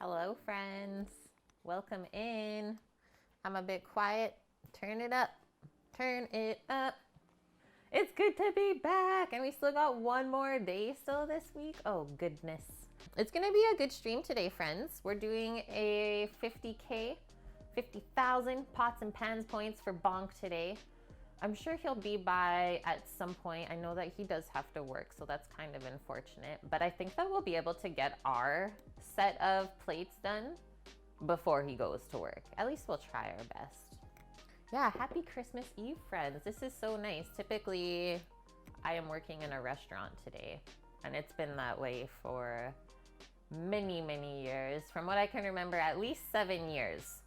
Hello, friends. Welcome in. I'm a bit quiet. Turn it up. Turn it up. It's good to be back. And we still got one more day still this week. Oh, goodness. It's going to be a good stream today, friends. We're doing a 50K, 50,000 pots and pans points for Bonk today. I'm sure he'll be by at some point. I know that he does have to work, so that's kind of unfortunate. But I think that we'll be able to get our set of plates done before he goes to work. At least we'll try our best. Yeah, happy Christmas Eve, friends. This is so nice. Typically, I am working in a restaurant today, and it's been that way for many, many years. From what I can remember, at least 7 years.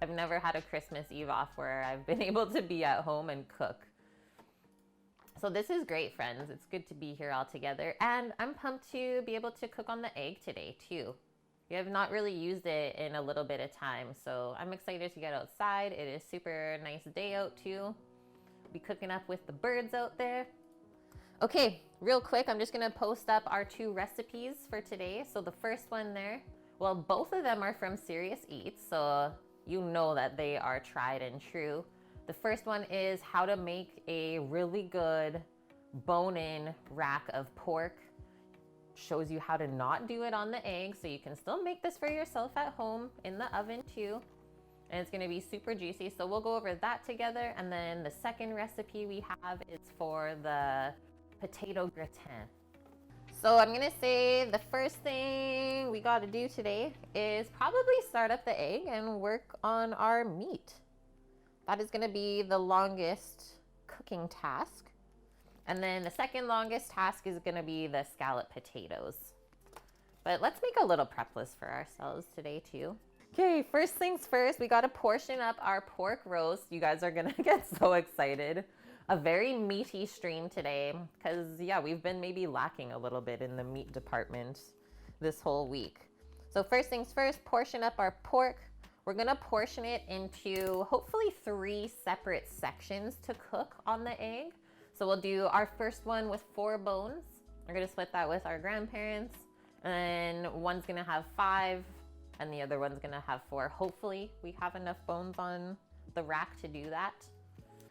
I've never had a Christmas Eve off where I've been able to be at home and cook. So this is great, friends. It's good to be here all together. And I'm pumped to be able to cook on the egg today, too. We have not really used it in a little bit of time, so I'm excited to get outside. It is super nice day out, too. Be cooking up with the birds out there. Okay, real quick, I'm just gonna post up our 2 recipes for today. So the first one there, well, both of them are from Serious Eats, so you know that they are tried and true. The first one is how to make a really good bone-in rack of pork. Shows you how to not do it on the egg, so you can still make this for yourself at home in the oven too. And it's gonna be super juicy, so we'll go over that together. And then the second recipe we have is for the potato gratin. So I'm gonna say the first thing we gotta do today is probably start up the egg and work on our meat. That is gonna be the longest cooking task. And then the second longest task is gonna be the scalloped potatoes. But let's make a little prep list for ourselves today too. Okay, first things first, we gotta portion up our pork roast. You guys are gonna get so excited. A very meaty stream today because, yeah, we've been maybe lacking a little bit in the meat department this whole week. So first things first, portion up our pork. We're gonna portion it into hopefully 3 separate sections to cook on the egg. So we'll do our first one with 4 bones. We're gonna split that with our grandparents. And one's gonna have 5 and the other one's gonna have 4. Hopefully we have enough bones on the rack to do that.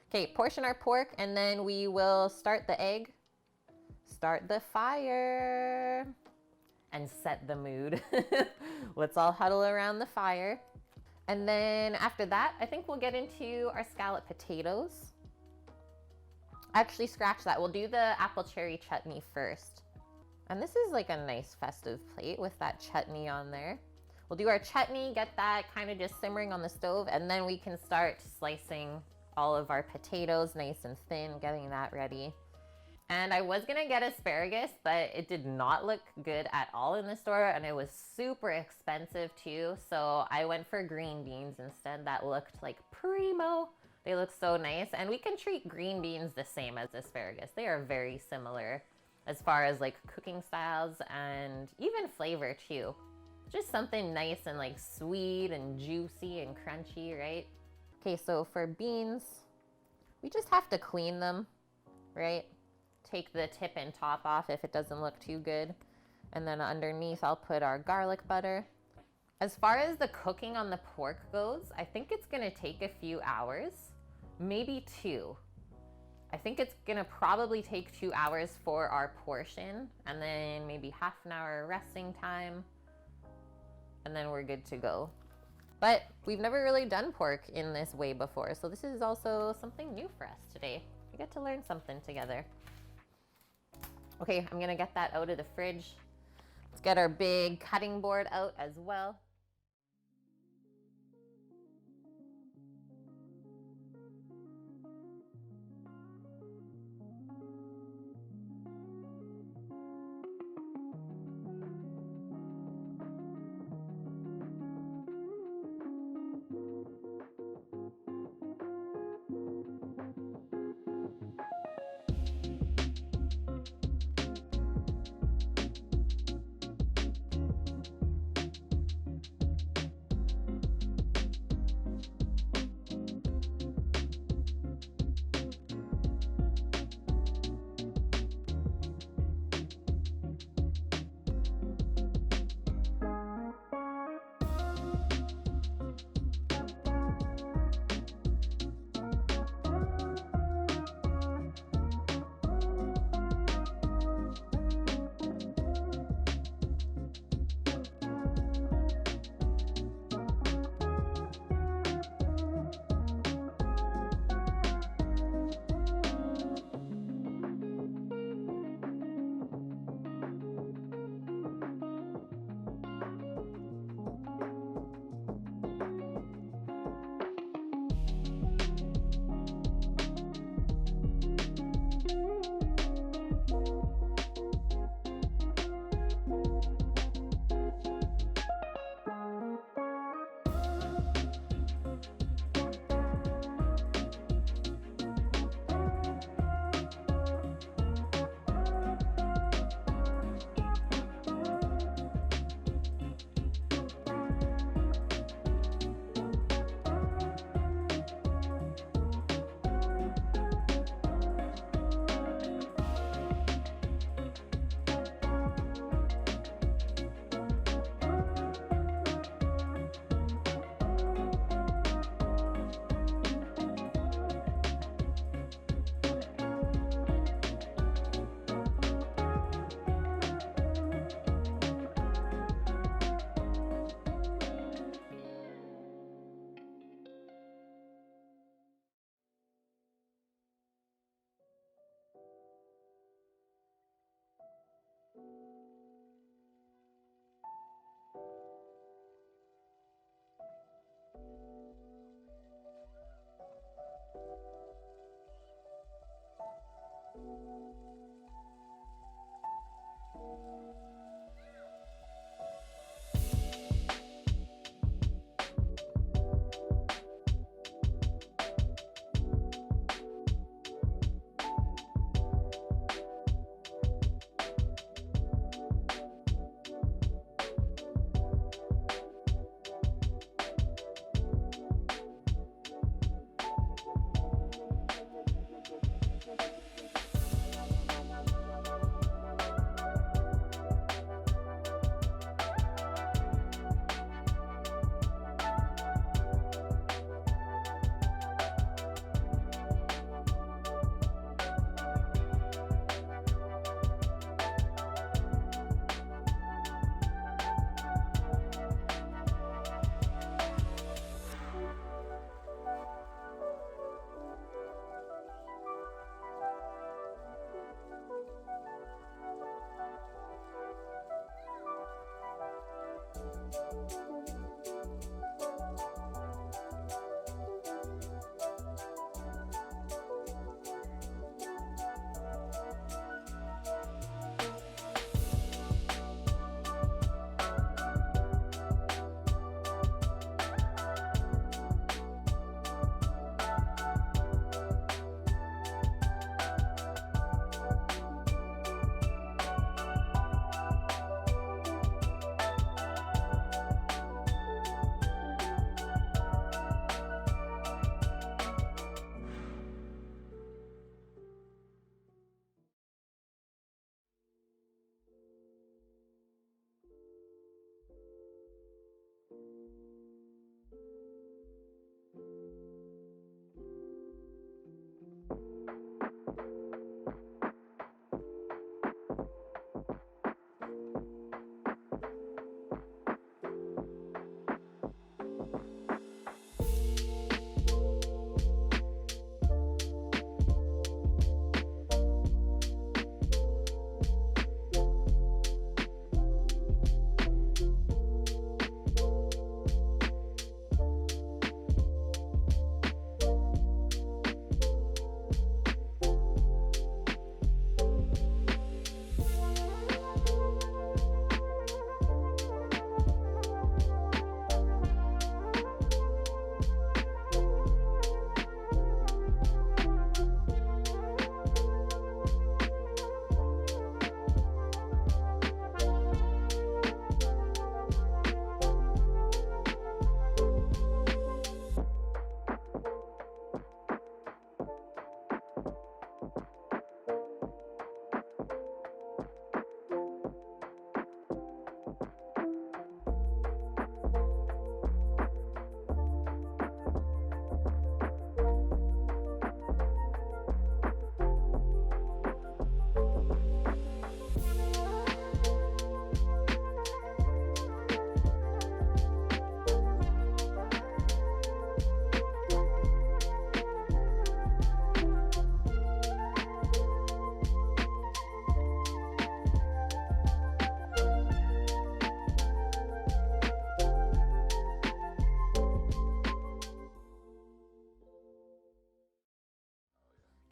Okay, portion our pork, and then we will start the egg, start the fire, and set the mood. Let's all huddle around the fire. And then after that, I think we'll get into our scalloped potatoes. Actually, scratch that. We'll do the apple cherry chutney first. And this is like a nice festive plate with that chutney on there. We'll do our chutney, get that kind of just simmering on the stove, and then we can start slicing all of our potatoes nice and thin, getting that ready. And I was gonna get asparagus, but it did not look good at all in the store, and it was super expensive too. So I went for green beans instead. That looked like primo. They look so nice, and we can treat green beans the same as asparagus. They are very similar as far as like cooking styles and even flavor too. Just something nice and like sweet and juicy and crunchy, right? Okay, so for beans, we just have to clean them, right? Take the tip and top off if it doesn't look too good. And then underneath, I'll put our garlic butter. As far as the cooking on the pork goes, I think it's gonna take a few hours, maybe 2. I think it's gonna probably take 2 hours for our portion, and then maybe half an hour resting time, and then we're good to go. But we've never really done pork in this way before, so this is also something new for us today. We get to learn something together. Okay, I'm gonna get that out of the fridge. Let's get our big cutting board out as well.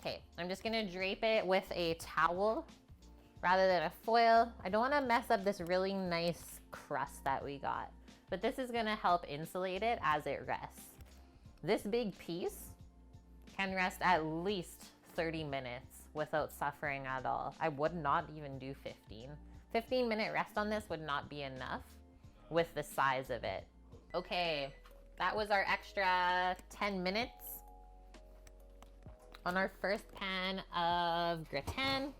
Okay, I'm just gonna drape it with a towel rather than a foil. I don't wanna mess up this really nice crust that we got, but this is gonna help insulate it as it rests. This big piece can rest at least 30 minutes without suffering at all. I would not even do 15. 15-minute rest on this would not be enough with the size of it. Okay, that was our extra 10 minutes on our first pan of gratin.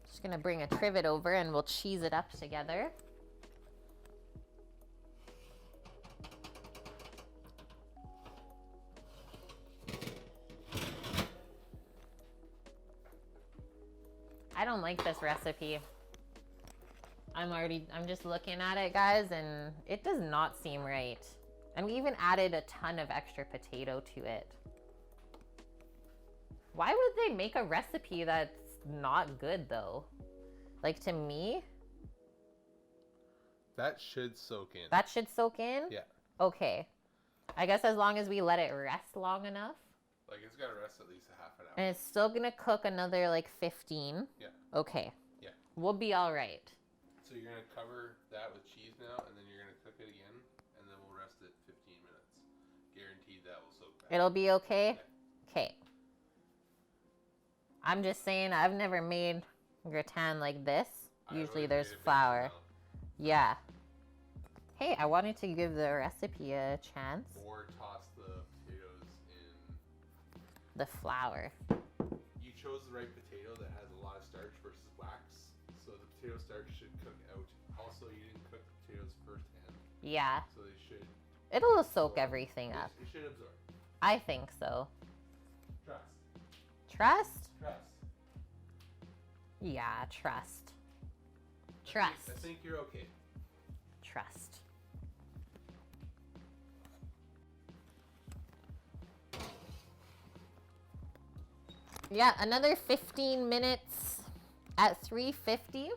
Just gonna bring a trivet over and we'll cheese it up together. I don't like this recipe. I'm just looking at it, guys, and it does not seem right. And we even added a ton of extra potato to it. Why would they make a recipe that's not good though? Like, to me, that should soak in. That should soak in? Yeah. Okay. I guess as long as we let it rest long enough. Like it's gotta rest at least a half an hour. And it's still gonna cook another like 15. Yeah. Okay. Yeah. We'll be all right. So you're gonna cover that with cheese now, and then you're gonna cook it again, and then we'll rest it 15 minutes. Guaranteed that will soak back. It'll be okay? Okay. I'm just saying, I've never made gratin like this. Usually there's flour. Yeah. Hey, I wanted to give the recipe a chance. Or toss the potatoes in the flour. You chose the right potato that has a lot of starch versus wax, so the potato starch should cook out. Also, you didn't cook the potatoes firsthand. Yeah. So they should. It'll soak everything up. It should absorb. I think so. Trust. Trust? Trust. Yeah, trust. Trust. I think you're okay. Trust. Yeah, another 15 minutes at 350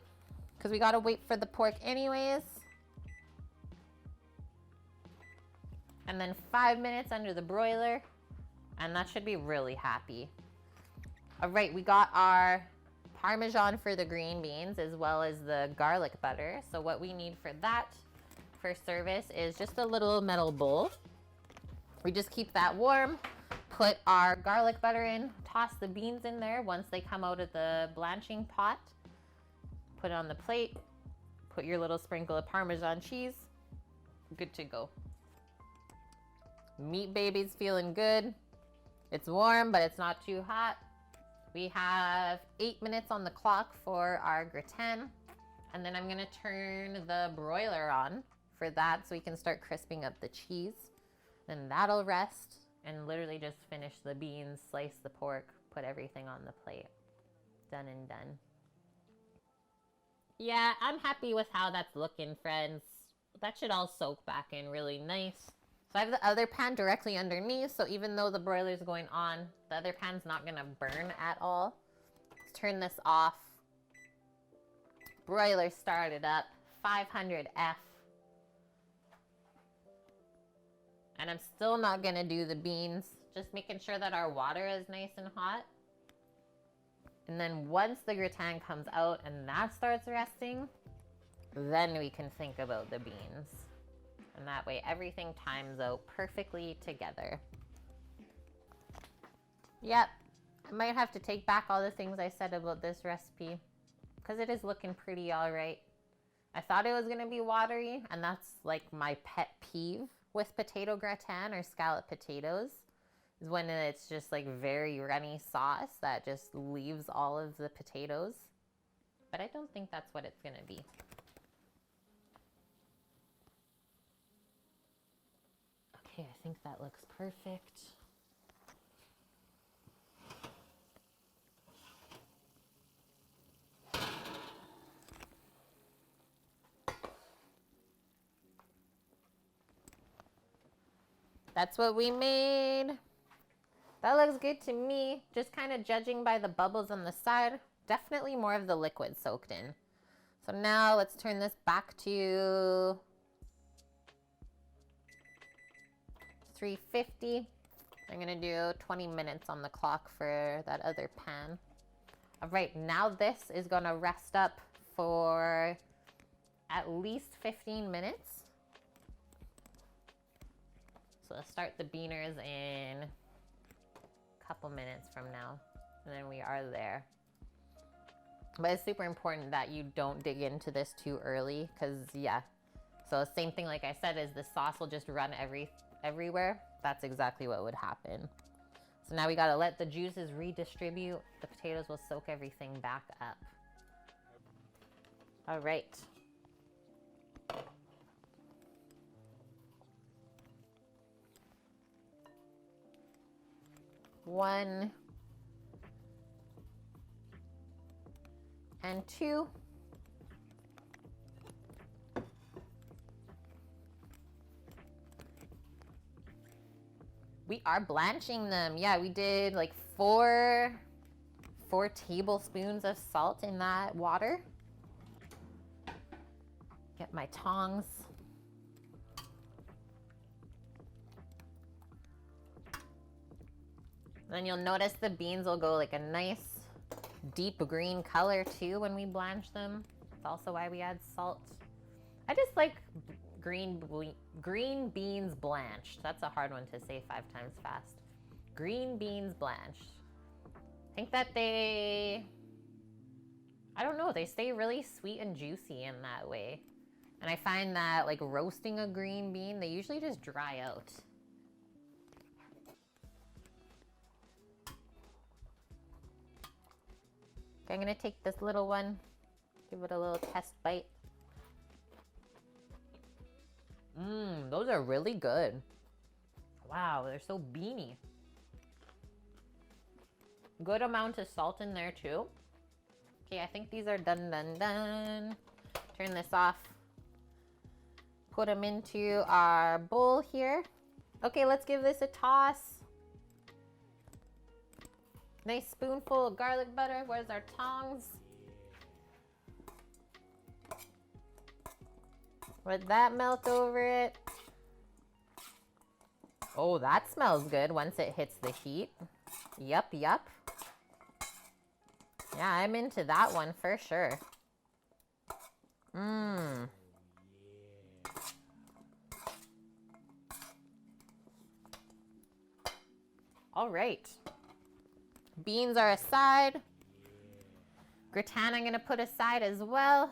because we got to wait for the pork anyways. And then 5 minutes under the broiler, and that should be really happy. All right, we got our Parmesan for the green beans as well as the garlic butter. So what we need for that for service is just a little metal bowl. We just keep that warm, put our garlic butter in, toss the beans in there once they come out of the blanching pot, put it on the plate, put your little sprinkle of Parmesan cheese, good to go. Meat baby's feeling good. It's warm, but it's not too hot. We have 8 minutes on the clock for our gratin. And then I'm gonna turn the broiler on for that so we can start crisping up the cheese. Then that'll rest and literally just finish the beans, slice the pork, put everything on the plate. Done and done. Yeah, I'm happy with how that's looking, friends. That should all soak back in really nice. So I have the other pan directly underneath, so even though the broiler's going on, the other pan's not gonna burn at all. Let's turn this off. Broiler started up, 500 F. And I'm still not gonna do the beans, just making sure that our water is nice and hot. And then once the gratin comes out and that starts resting, then we can think about the beans. And that way everything times out perfectly together. Yep, I might have to take back all the things I said about this recipe because it is looking pretty all right. I thought it was gonna be watery, and that's like my pet peeve with potato gratin or scalloped potatoes, is when it's just like very runny sauce that just leaves all of the potatoes. But I don't think that's what it's gonna be. Okay, I think that looks perfect. That's what we made. That looks good to me. Just kind of judging by the bubbles on the side. Definitely more of the liquid soaked in. So now let's turn this back to 350. I'm gonna do 20 minutes on the clock for that other pan. All right, now this is gonna rest up for at least 15 minutes. So let's start the beaners in a couple minutes from now, and then we are there. But it's super important that you don't dig into this too early, because yeah. So same thing like I said, is the sauce will just run everywhere. That's exactly what would happen. So now we gotta let the juices redistribute. The potatoes will soak everything back up. All right. One and two. We are blanching them. Yeah, we did like four tablespoons of salt in that water. Get my tongs. Then you'll notice the beans will go like a nice deep green color too when we blanch them. That's also why we add salt. I just like green beans blanched. That's a hard one to say 5 times fast. Green beans blanched. I think that I don't know, they stay really sweet and juicy in that way. And I find that like roasting a green bean, they usually just dry out. Okay, I'm gonna take this little one, give it a little test bite. Those are really good. Wow, they're so beany. Good amount of salt in there too. Okay, I think these are done. Turn this off. Put them into our bowl here. Okay, let's give this a toss. Nice spoonful of garlic butter. Where's our tongs? Let that melt over it. Oh, that smells good once it hits the heat. Yup. Yeah, I'm into that one for sure. All right. Beans are aside. Gratin I'm gonna put aside as well.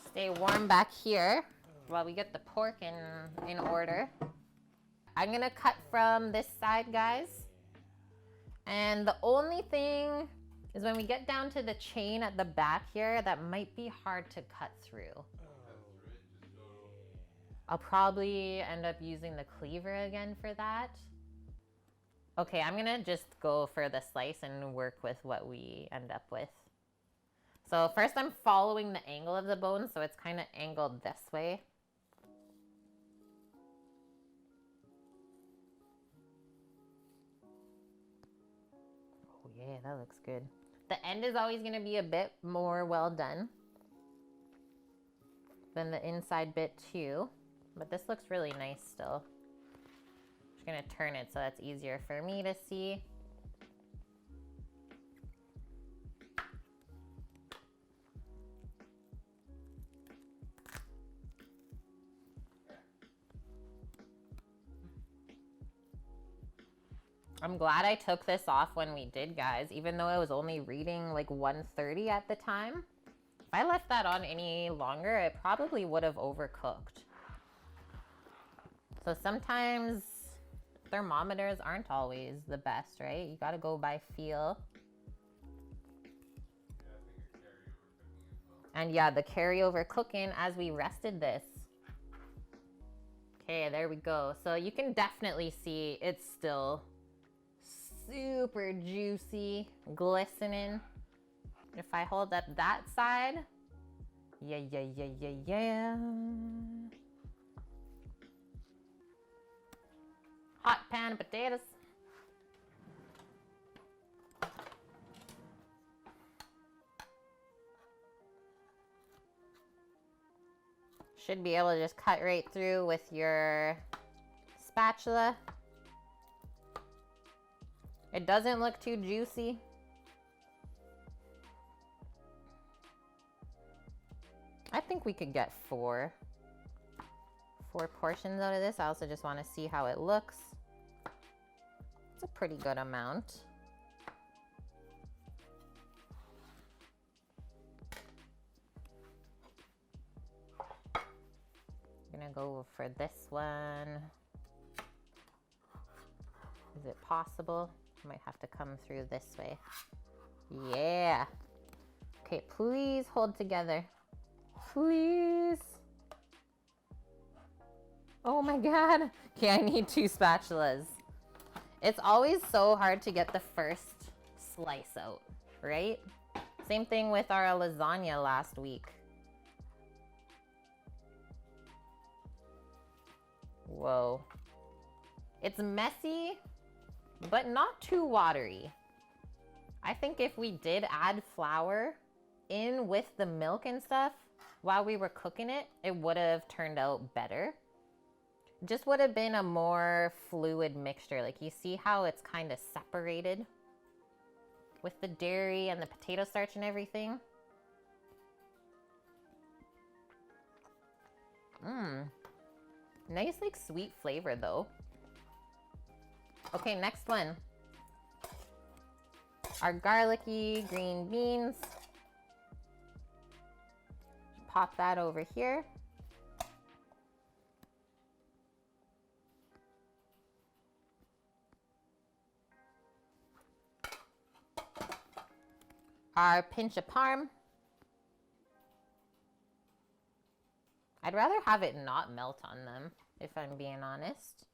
Stay warm back here while we get the pork in order. I'm gonna cut from this side, guys. And the only thing is when we get down to the chain at the back here, that might be hard to cut through. I'll probably end up using the cleaver again for that. Okay, I'm gonna just go for the slice and work with what we end up with. So first I'm following the angle of the bone, so it's kind of angled this way. Oh yeah, that looks good. The end is always gonna be a bit more well done than the inside bit too, but this looks really nice still. Just gonna turn it so that's easier for me to see. I'm glad I took this off when we did, guys, even though I was only reading like 130 at the time. If I left that on any longer, it probably would have overcooked. So sometimes thermometers aren't always the best, right? You gotta go by feel. And yeah, the carryover cooking as we rested this. Okay, there we go. So you can definitely see it's still super juicy, glistening. If I hold up that side, yeah. Hot pan of potatoes. Should be able to just cut right through with your spatula. It doesn't look too juicy. I think we could get four portions out of this. I also just want to see how it looks. It's a pretty good amount. I'm gonna go for this one. Is it possible? Might have to come through this way. Yeah. Okay, please hold together. Please. Oh my God. Okay, I need 2 spatulas. It's always so hard to get the first slice out, right? Same thing with our lasagna last week. Whoa. It's messy, but not too watery. I think if we did add flour in with the milk and stuff while we were cooking it, it would have turned out better. just would have been a more fluid mixture. Like you see how it's kind of separated with the dairy and the potato starch and everything. Nice like sweet flavor though. Okay, next one. Our garlicky green beans. Pop that over here. Our pinch of parm. I'd rather have it not melt on them, if I'm being honest.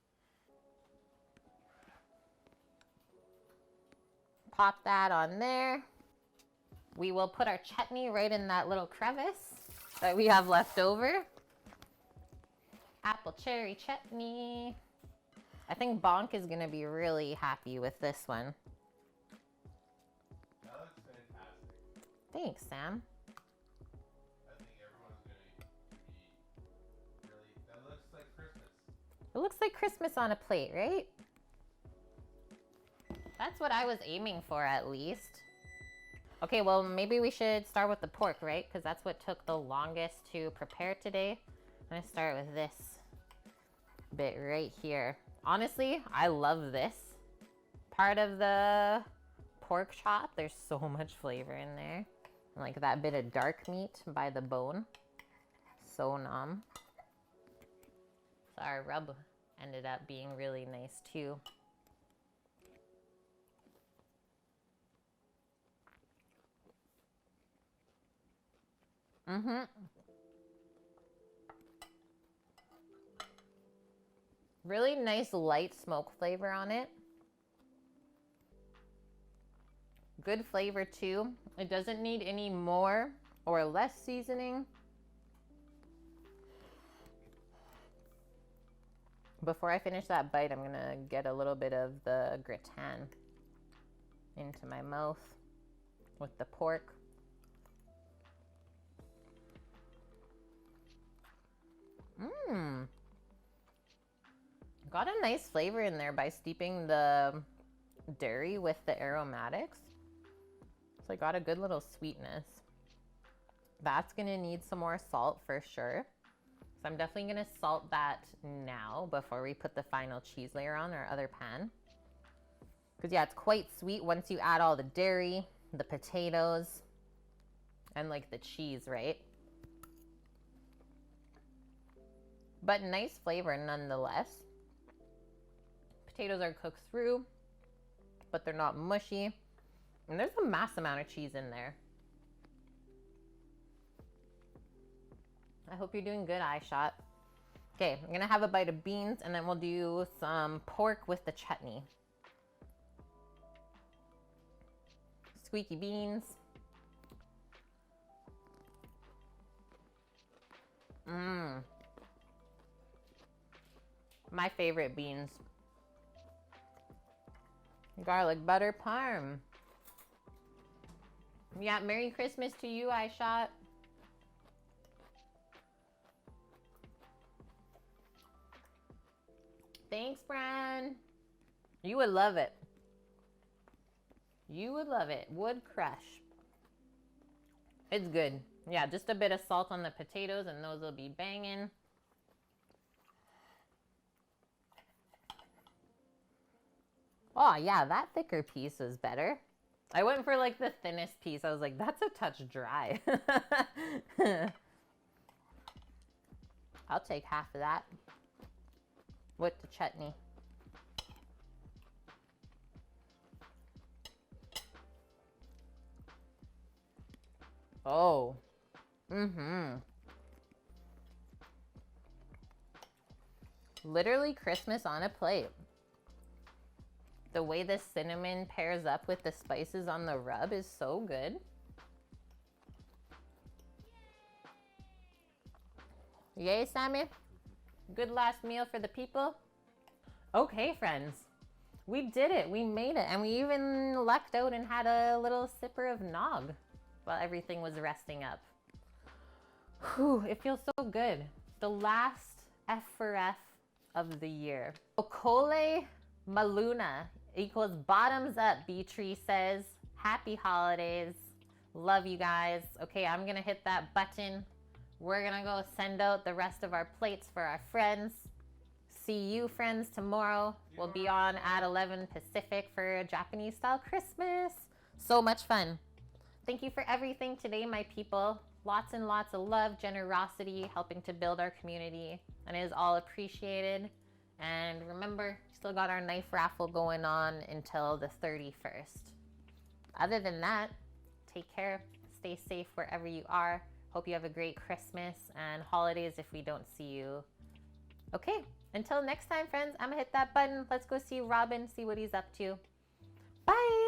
Pop that on there. We will put our chutney right in that little crevice that we have left over. Apple cherry chutney. I think Bonk is gonna be really happy with this one. That looks fantastic. Thanks, Sam. I think everyone's gonna be really. That looks like Christmas. It looks like Christmas on a plate, right? That's what I was aiming for at least. Okay, well, maybe we should start with the pork, right? Because that's what took the longest to prepare today. I'm gonna start with this bit right here. Honestly, I love this part of the pork chop. There's so much flavor in there. And like that bit of dark meat by the bone. So nom. So our rub ended up being really nice too. Really nice light smoke flavor on it. Good flavor too. It doesn't need any more or less seasoning. Before I finish that bite, I'm gonna get a little bit of the gratin into my mouth with the pork. Got a nice flavor in there by steeping the dairy with the aromatics. So I got a good little sweetness. That's gonna need some more salt for sure. So I'm definitely gonna salt that now before we put the final cheese layer on our other pan. Because yeah, it's quite sweet once you add all the dairy, the potatoes, and like the cheese, right? But nice flavor nonetheless. Potatoes are cooked through, but they're not mushy. And there's a mass amount of cheese in there. I hope you're doing good, iShot. Okay, I'm gonna have a bite of beans and then we'll do some pork with the chutney. Squeaky beans. My favorite beans. Garlic butter parm. Yeah, Merry Christmas to you, iShot. Thanks, Bran. You would love it. You would love it. Wood crush. It's good. Yeah, just a bit of salt on the potatoes and those will be banging. Oh yeah, that thicker piece was better. I went for like the thinnest piece. I was like, that's a touch dry. I'll take half of that with the chutney. Oh. Literally Christmas on a plate. The way the cinnamon pairs up with the spices on the rub is so good. Yay, Sammy. Good last meal for the people. Okay, friends. We did it. We made it. And we even lucked out and had a little sipper of nog while everything was resting up. Whew, it feels so good. The last F for F of the year. Okole Maluna equals bottoms up, B-Tree says. Happy holidays. Love you guys. Okay, I'm gonna hit that button. We're gonna go send out the rest of our plates for our friends. See you friends tomorrow. We'll be on at 11 Pacific for a Japanese style Christmas. So much fun. Thank you for everything today, my people. Lots and lots of love, generosity, helping to build our community. And it is all appreciated. And remember, we still got our knife raffle going on until the 31st. Other than that, take care. Stay safe wherever you are. Hope you have a great Christmas and holidays if we don't see you. Okay, until next time, friends, I'm gonna hit that button. Let's go see Robin, see what he's up to. Bye!